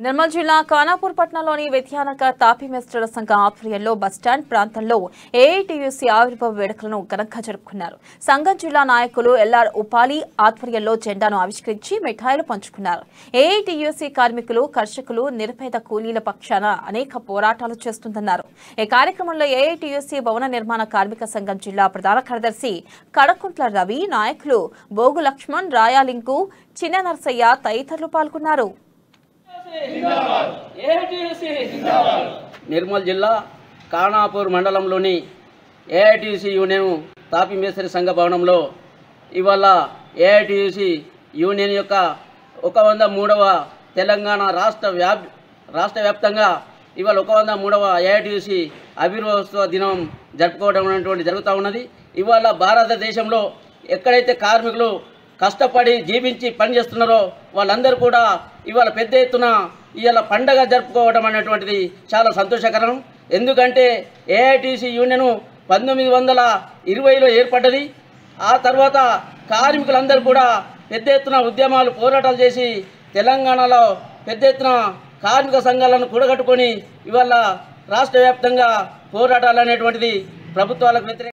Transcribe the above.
నిర్మల్ జిల్లా ఖానాపూర్ పట్టణంలోని విద్యానగర్ తాపీ మేస్త్రుల సంఘం ఆధ్వర్యంలో బస్టాండ్ ప్రాంతంలో ఏఐటీయూసీ ఆవిర్భావ వేడుకలను ఘనంగా జరుపుకున్నారు. సంఘం జిల్లా నాయకులు ఎల్ఆర్ ఉపాలి ఆధ్వర్యంలో జెండాను ఆవిష్కరించి మిఠాయిలు పంచుకున్నారు. ఏఐటీయూసీ కార్మికులు, కర్షకులు, నిరుపేద కూలీల పక్షాన అనేక పోరాటాలు చేస్తుందన్నారు. ఈ కార్యక్రమంలో ఏఐటీయూసీ భవన నిర్మాణ కార్మిక సంఘం జిల్లా ప్రధాన కార్యదర్శి కడకుంట్ల రవి, నాయకులు బోగు లక్ష్మణ్, రాయాలింకు, చిన్న నర్సయ్య తదితరులు పాల్గొన్నారు. నిర్మల్ జిల్లా ఖానాపూర్ మండలంలోని ఏఐటీయూసీ యూనియన్ తాపీ మేస్త్రి సంఘ భవనంలో ఇవాళ ఏఐటీయూసీ యూనియన్ యొక్క 103వ తెలంగాణ రాష్ట్ర వ్యాప్తంగా ఇవాళ 103వ ఏఐటీయూసీ ఆవిర్భావోత్సవ దినం జరుపుకోవడం అనేటువంటి జరుగుతూ ఉన్నది. ఇవాళ భారతదేశంలో ఎక్కడైతే కార్మికులు కష్టపడి జీవించి పనిచేస్తున్నారో వాళ్ళందరూ కూడా ఇవాళ పెద్ద ఎత్తున ఇవాళ పండగ జరుపుకోవడం అనేటువంటిది చాలా సంతోషకరం. ఎందుకంటే ఏఐటీసీ యూనియన్ 1920లో ఏర్పడ్డది. ఆ తర్వాత కార్మికులందరూ కూడా పెద్ద ఎత్తున ఉద్యమాలు, పోరాటాలు చేసి తెలంగాణలో పెద్ద ఎత్తున కార్మిక సంఘాలను కూడగట్టుకొని ఇవాళ రాష్ట్ర వ్యాప్తంగా పోరాటాలు అనేటువంటిది ప్రభుత్వాలకు వ్యతిరేకంగా